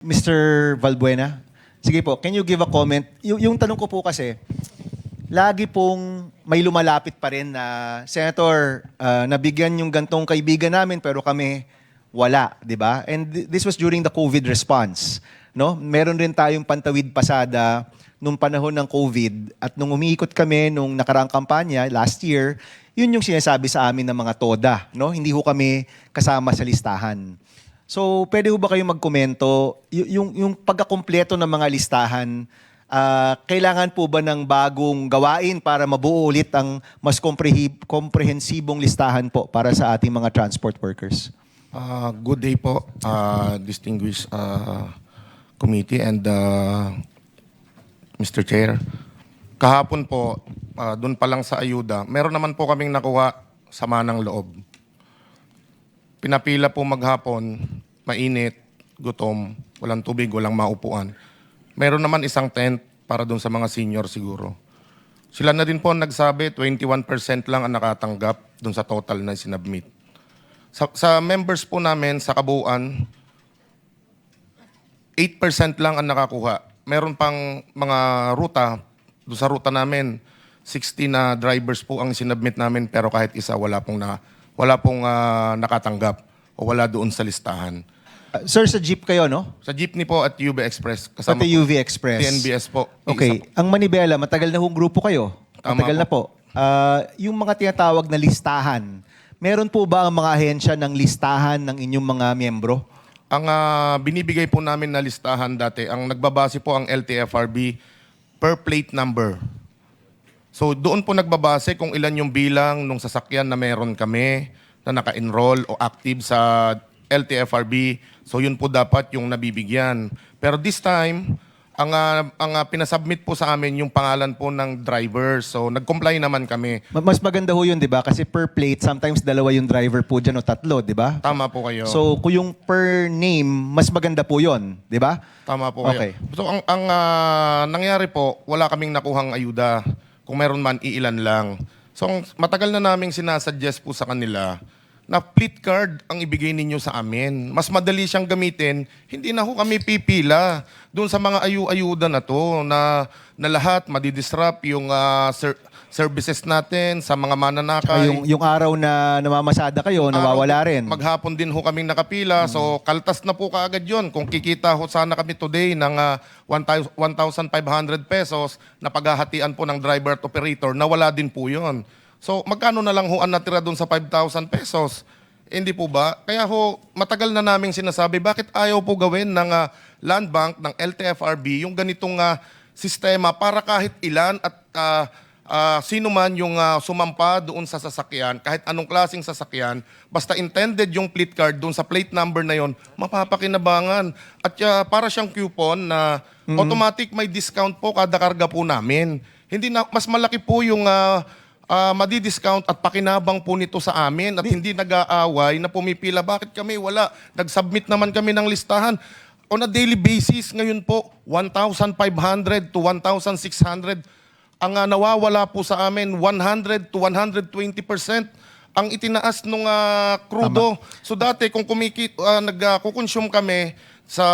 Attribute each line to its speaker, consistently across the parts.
Speaker 1: Mr. Valbuena, sige po, can you give a comment? Yung tanong ko po kasi, lagi pong may lumalapit pa rin na, Senator, nabigyan yung gantong kaibigan namin pero kami wala, di ba? And this was during the COVID response. No? Meron rin tayong pantawid pasada nung panahon ng COVID at nung umiikot kami nung nakaraang kampanya last year, yun yung sinasabi sa amin ng mga TODA. No? Hindi ho kami kasama sa listahan. So, pwede ho ba kayong magkomento? Yung pagkakumpleto ng mga listahan, kailangan po ba ng bagong gawain para mabuo ulit ang mas komprehensibong listahan po para sa ating mga transport workers?
Speaker 2: Good day po, distinguished committee and Mr. Chair. Kahapon po, doon pa lang sa ayuda, meron naman po kaming nakuha sama ng loob. Pinapila po maghapon, mainit, gutom, walang tubig, walang maupuan. Meron naman isang tent para doon sa mga senior siguro. Sila na din po nagsabi, 21% lang ang nakatanggap doon sa total na sinubmit. Sa members po namin, sa kabuuan, 8% lang ang nakakuha. Meron pang mga ruta, doon sa ruta namin, 60 na drivers po ang sinubmit namin pero kahit isa wala pong nakatanggap o wala doon sa listahan.
Speaker 1: Sir, sa jeep kayo, no?
Speaker 2: Sa jeepney po at UV Express.
Speaker 1: Pati UV Express.
Speaker 2: TNBS po.
Speaker 1: Okay. Ang Manibela, matagal na hong grupo kayo.
Speaker 2: Tama
Speaker 1: Matagal na po. Yung mga tinatawag na listahan, meron po ba ang mga ahensya ng listahan ng inyong mga miyembro?
Speaker 2: Ang binibigay po namin na listahan dati, ang nagbabase po ang LTFRB per plate number. So doon po nagbabase kung ilan yung bilang ng sasakyan na meron kami na naka-enroll o active sa LTFRB. So yun po dapat yung nabibigyan. Pero this time, ang pinasubmit po sa amin yung pangalan po ng driver. So nag-comply naman kami.
Speaker 1: Mas maganda ho yun, di ba? Kasi per plate, sometimes dalawa yung driver po dyan o tatlo, di ba?
Speaker 2: Tama po kayo.
Speaker 1: So kung yung per name, mas maganda po yun, di ba?
Speaker 2: Tama po kayo.
Speaker 1: Okay.
Speaker 2: So ang nangyari po, wala kaming nakuhang ayuda. Kung meron man, iilan lang. So matagal na naming sinasuggest po sa kanila na fleet card ang ibigay ninyo sa amin. Mas madali siyang gamitin. Hindi na ho kami pipila doon sa mga ayuda na to na lahat madidisrupt yung services natin sa mga mananakay.
Speaker 1: Yung araw na namamasada kayo, nawawala rin.
Speaker 2: Maghapon din ho kaming nakapila. So kaltas na po kaagad yun. Kung kikita ho sana kami today ng 1,500 pesos na paghahatian po ng driver at operator, nawala din po yun. So magkano na lang ho ang natira doon sa 5,000 pesos? Hindi po ba? Kaya ho, matagal na naming sinasabi, bakit ayaw po gawin ng Land Bank, ng LTFRB, yung ganitong sistema para kahit ilan at sino man yung sumampa doon sa sasakyan, kahit anong klaseng sasakyan, basta intended yung plate card doon sa plate number na yon, mapapakinabangan. At para siyang coupon na automatic may discount po kada karga po namin. Hindi na, mas malaki po yung madi-discount at pakinabang po nito sa amin at hindi nag-aaway na pumipila. Bakit kami wala? Nag-submit naman kami ng listahan. On a daily basis, ngayon po, 1,500 to 1,600. Ang nawawala po sa amin, 100 to 120% ang itinaas ng krudo. So dati, kung nagkukonsume kami sa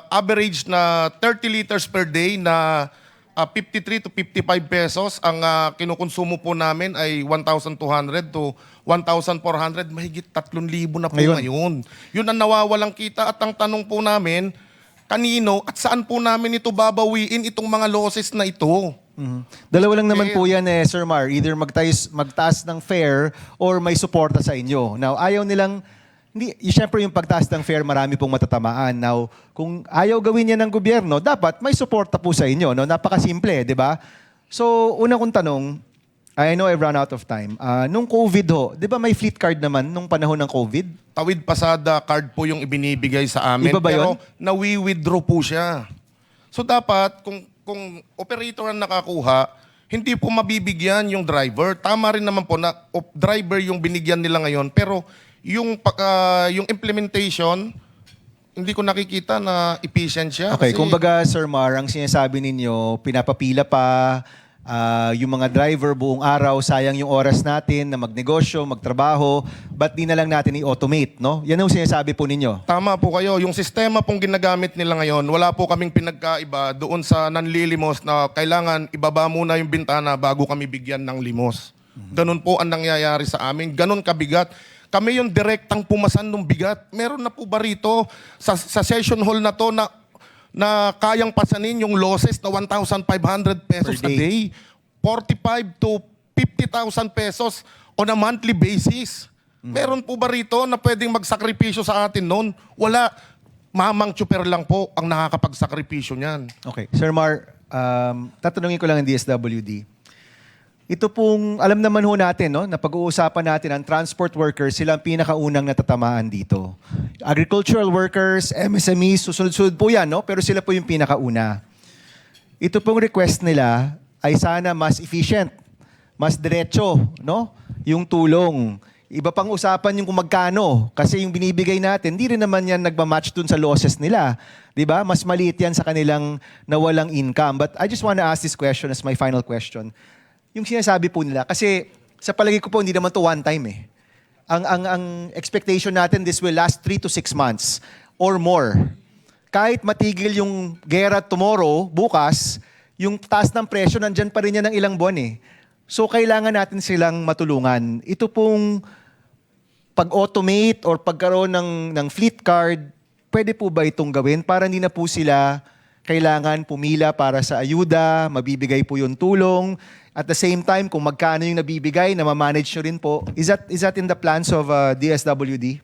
Speaker 2: average na 30 liters per day na 53 to 55 pesos, ang kinukonsumo po namin ay 1,200 to 1,400, mahigit 3,000 na po ngayon. Yun ang nawawalang kita at ang tanong po namin, kanino at saan po namin ito babawiin itong mga losses na ito?
Speaker 1: Dalawa lang naman po yan Sir Mar. Either magtaas ng fare or may suporta sa inyo. Now, ayaw nilang, siyempre yung pagtaas ng fare, marami pong matatamaan. Now, kung ayaw gawin yan ng gobyerno, dapat may suporta po sa inyo. No? Napakasimple, di ba? So, una kong tanong, I know I've run out of time. Nung COVID ho, di ba may fleet card naman nung panahon ng COVID?
Speaker 2: Tawid pasada card po yung ibinibigay sa amin.
Speaker 1: Iba ba
Speaker 2: pero
Speaker 1: yun?
Speaker 2: nawi-withdraw po siya. So dapat, kung operator ang nakakuha, hindi po mabibigyan yung driver. Tama rin naman po na driver yung binigyan nila ngayon. Pero yung implementation, hindi ko nakikita na efficient siya.
Speaker 1: Okay,
Speaker 2: kasi
Speaker 1: kumbaga Sir Mar, ang sinasabi ninyo, pinapapila pa, Yung mga driver buong araw, sayang yung oras natin na magnegosyo, magtrabaho, ba't di na lang natin i-automate, no? Yan ang sinasabi po ninyo.
Speaker 2: Tama po kayo. Yung sistema pong ginagamit nila ngayon, wala po kaming pinagkaiba doon sa nanlilimos na kailangan ibaba muna yung bintana bago kami bigyan ng limos. Ganun po ang nangyayari sa amin. Ganun kabigat. Kami yung direktang pumasan ng bigat. Meron na po ba rito sa session hall na to na kayang pasanin yung losses na 1,500 pesos
Speaker 1: Per
Speaker 2: a day? 45 to 50,000 pesos on a monthly basis. Meron po ba rito na pwedeng magsakripisyo sa atin noon? Wala. Mamang tsuper lang po ang nakakapagsakripisyo niyan.
Speaker 1: Okay. Sir Mar, tatanungin ko lang ang DSWD. Ito pong, alam naman ho natin, no, na pag-uusapan natin ang transport workers, sila ang pinakaunang natatamaan dito. Agricultural workers, MSMEs, susunod-sunod po yan, no? Pero sila po yung pinakauna. Ito pong request nila ay sana mas efficient, mas diretso, no? Yung tulong. Iba pang usapan yung kung magkano. Kasi yung binibigay natin, hindi rin naman yan nagmamatch dun sa losses nila. 'Di ba? Mas maliit yan sa kanilang nawalang income. But I just want to ask this question as my final question. Yung sinasabi po nila, kasi sa palagi ko po, hindi naman to one time eh. Ang expectation natin, this will last 3 to 6 months or more. Kahit matigil yung gera tomorrow, bukas, yung taas ng presyo, nandyan pa rin yan ng ilang buwan eh. So, kailangan natin silang matulungan. Ito pong pag-automate or pagkaroon ng fleet card, pwede po ba itong gawin para hindi na po sila kailangan pumila para sa ayuda, mabibigay po yung tulong. At the same time, kung magkano yung nabibigay, na ma-manage nyo rin po. Is that in the plans of DSWD?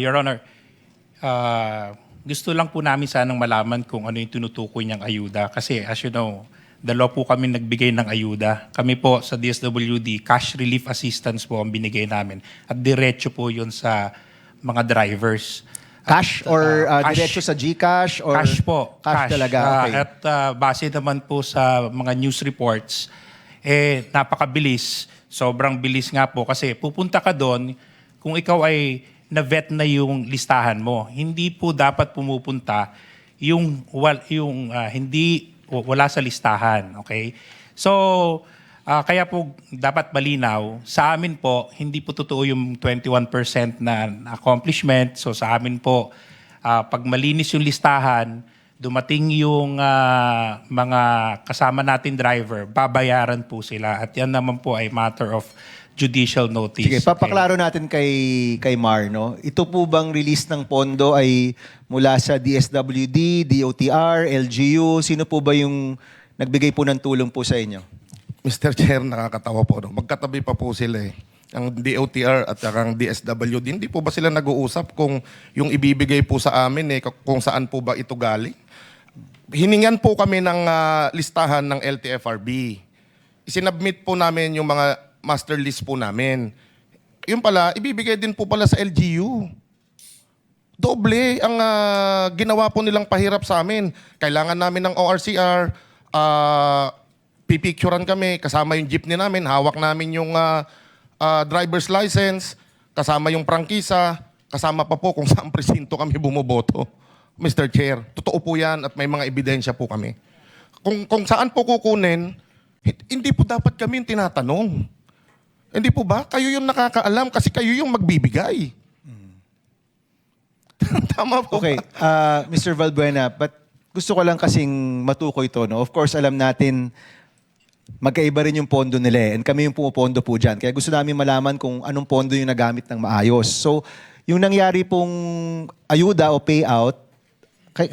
Speaker 3: Your Honor, gusto lang po namin sanang malaman kung ano yung tinutukoy niyang ayuda. Kasi as you know, dalawa po kami nagbigay ng ayuda. Kami po sa DSWD, cash relief assistance po ang binigay namin. At diretso po yun sa mga drivers.
Speaker 1: Cash or
Speaker 3: cash.
Speaker 1: diretso sa GCash? Or
Speaker 3: Cash po.
Speaker 1: Cash talaga, okay.
Speaker 3: At base naman po sa mga news reports, napakabilis. Sobrang bilis nga po kasi pupunta ka doon kung ikaw ay na-vet na yung listahan mo. Hindi po dapat pumupunta yung wala sa listahan. Okay? So, kaya po dapat malinaw, sa amin po, hindi po totoo yung 21% na accomplishment. So sa amin po, pag malinis yung listahan, dumating yung mga kasama natin driver, babayaran po sila. At yan naman po ay matter of judicial notice.
Speaker 1: Sige, papaklaro natin kay Mar, no? Ito po bang release ng pondo ay mula sa DSWD, DOTR, LGU? Sino po ba yung nagbigay po ng tulong po sa inyo?
Speaker 2: Mr. Chair, nakakatawa po. No? Magkatabi pa po sila eh. Ang DOTR at ang DSWD, hindi po ba sila nag-uusap kung yung ibibigay po sa amin kung saan po ba ito galing? Hiningan po kami ng listahan ng LTFRB. Isinabmit po namin yung mga master list po namin. Yung pala, ibibigay din po pala sa LGU. Doble ang ginawa po nilang pahirap sa amin. Kailangan namin ng ORCR, pipicturean kami, kasama yung jeepney namin, hawak namin yung driver's license, kasama yung prangkisa, kasama pa po kung saan presinto kami bumoboto. Mr. Chair, totoo po yan at may mga ebidensya po kami. Kung saan po kukunin, hindi po dapat kami yung tinatanong. Hindi po ba? Kayo yung nakakaalam kasi kayo yung magbibigay. Tama po
Speaker 1: Okay,
Speaker 2: ba?
Speaker 1: Mr. Valbuena, but gusto ko lang kasing matukoy ito, no? Of course, alam natin magkaiba rin yung pondo nila and kami yung pumopondo po dyan. Kaya gusto namin malaman kung anong pondo yung nagamit ng maayos. So, yung nangyari pong ayuda o payout,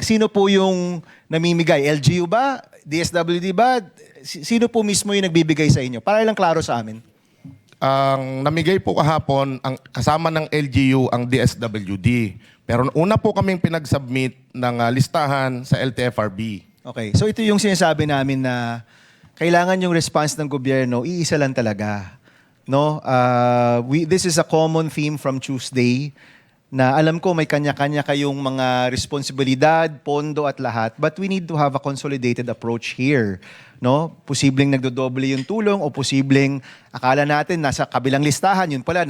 Speaker 1: sino po yung namimigay? LGU ba? DSWD ba? Sino po mismo yung nagbibigay sa inyo? Para lang klaro sa amin.
Speaker 2: Ang namigay po kahapon, ang kasama ng LGU, ang DSWD. Pero una po kaming pinag-submit ng listahan sa LTFRB.
Speaker 1: Okay, so ito yung sinasabi namin na kailangan yung response ng gobyerno, iisa lang talaga. No? This is a common theme from Tuesday na alam ko may kanya-kanya kayong mga responsibilidad, pondo at lahat, but we need to have a consolidated approach here. No? Posibleng nagdodoble yung tulong o posibleng akala natin nasa kabilang listahan, yun pala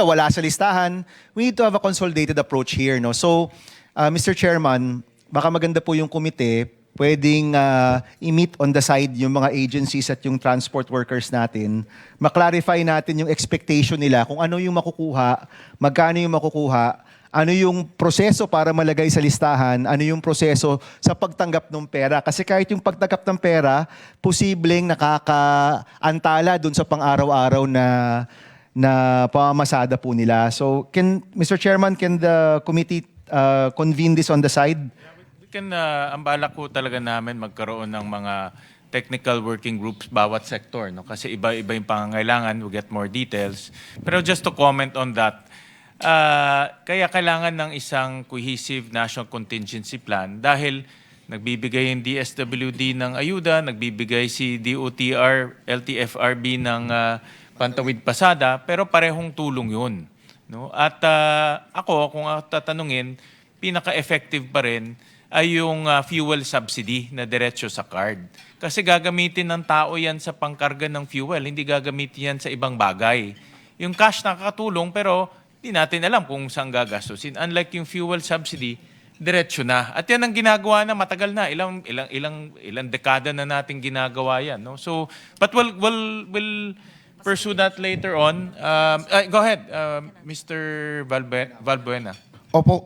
Speaker 1: wala sa listahan. We need to have a consolidated approach here. No? So, Mr. Chairman, baka maganda po yung komite, pwedeng i-meet on the side yung mga agencies at yung transport workers natin, maklarify natin yung expectation nila kung ano yung makukuha, magkano yung makukuha, ano yung proseso para malagay sa listahan, ano yung proseso sa pagtanggap ng pera. Kasi kahit yung pagtanggap ng pera, posibleng nakakaantala dun sa pang-araw-araw na pamamasada po nila. So, Mr. Chairman, can the committee convene this on the side?
Speaker 4: We can, ang balak po talaga namin magkaroon ng mga technical working groups bawat sector. No? Kasi iba-iba yung pangangailangan, we get more details. Pero just to comment on that, kaya kailangan ng isang cohesive national contingency plan dahil nagbibigay yung DSWD ng ayuda, nagbibigay si DOTR, LTFRB ng pantawid pasada, pero parehong tulong yun. No? At ako, kung tatanungin, pinaka-effective pa rin ay yung fuel subsidy na diretso sa card. Kasi gagamitin ng tao yan sa pangkarga ng fuel, hindi gagamitin yan sa ibang bagay. Yung cash nakakatulong pero di natin alam kung saan gagastusin. Unlike yung fuel subsidy, diretso na. At yan ang ginagawa na matagal na. Ilang dekada na natin ginagawa yan. No? So, but we'll pursue that later on. Go ahead, Mr. Valbuena.
Speaker 2: Opo,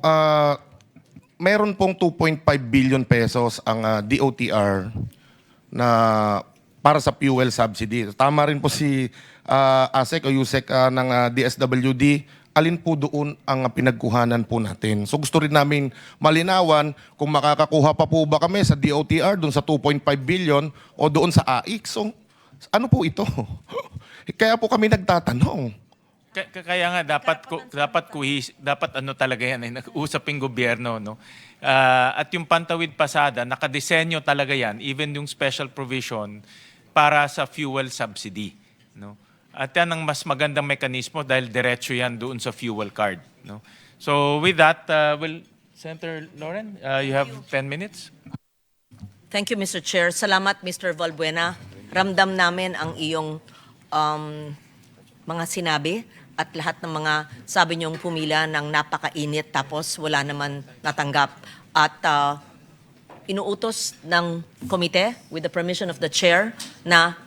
Speaker 2: meron pong 2.5 billion pesos ang DOTR na para sa fuel subsidy. Tama rin po si ASEC o USEC ng DSWD. Alin po doon ang pinagkuhanan po natin. So gusto rin namin malinawan kung makakakuha pa po ba kami sa DOTR doon sa 2.5 billion o doon sa AIC. So ano po ito? Kaya po kami nagtatanong.
Speaker 4: Kaya nga dapat ano talaga yan ay nag-usap yung gobyerno, no. At yung pantawid pasada nakadesenyo talaga yan, even yung special provision para sa fuel subsidy, no. At yan ang mas magandang mekanismo dahil diretso yan doon sa fuel card, no. So with that, Senator Lauren, you have 10 minutes.
Speaker 5: Thank you, Mr. Chair. Salamat, Mr. Valbuena. Ramdam namin ang iyong mga sinabi at lahat ng mga sabi niyong pumila ng napakainit tapos wala naman natanggap. At inuutos ng komite with the permission of the chair na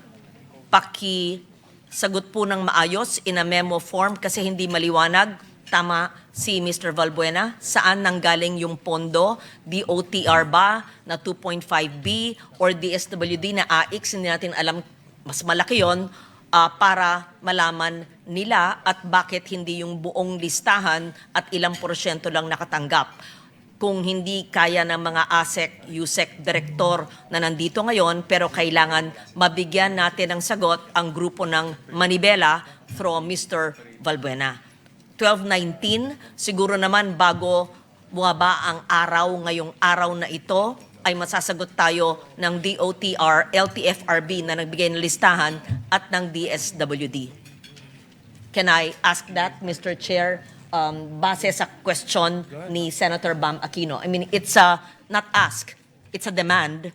Speaker 5: sagot po ng maayos in a memo form kasi hindi maliwanag. Tama si Mr. Valbuena. Saan nanggaling yung pondo? DOTR ba na 2.5B or DSWD na AIX? Hindi natin alam. Mas malaki yon para malaman nila at bakit hindi yung buong listahan at ilang porsyento lang nakatanggap. Kung hindi kaya ng mga ASEC, USEC director na nandito ngayon, pero kailangan mabigyan natin ng sagot ang grupo ng Manibela from Mr. Valbuena. 12:19, siguro naman bago bumaba ang araw ngayong araw na ito, ay masasagot tayo ng DOTR, LTFRB na nagbigay ng listahan at ng DSWD. Can I ask that, Mr. Chair? Base sa question ni Senator Bam Aquino. I mean, it's not ask, it's a demand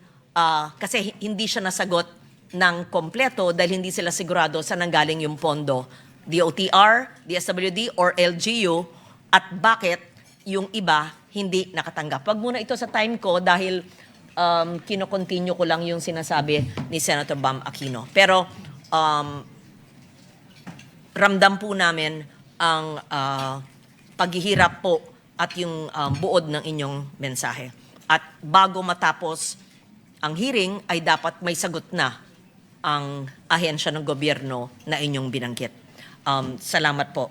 Speaker 5: kasi hindi siya nasagot ng kompleto dahil hindi sila sigurado saan nanggaling yung pondo. DOTR, DSWD, or LGU at bakit yung iba hindi nakatanggap. Wag muna ito sa time ko dahil kino-continue ko lang yung sinasabi ni Senator Bam Aquino. Pero ramdam po namin ang paghihirap po at yung buod ng inyong mensahe. At bago matapos ang hearing ay dapat may sagot na ang ahensya ng gobyerno na inyong binanggit. Salamat po.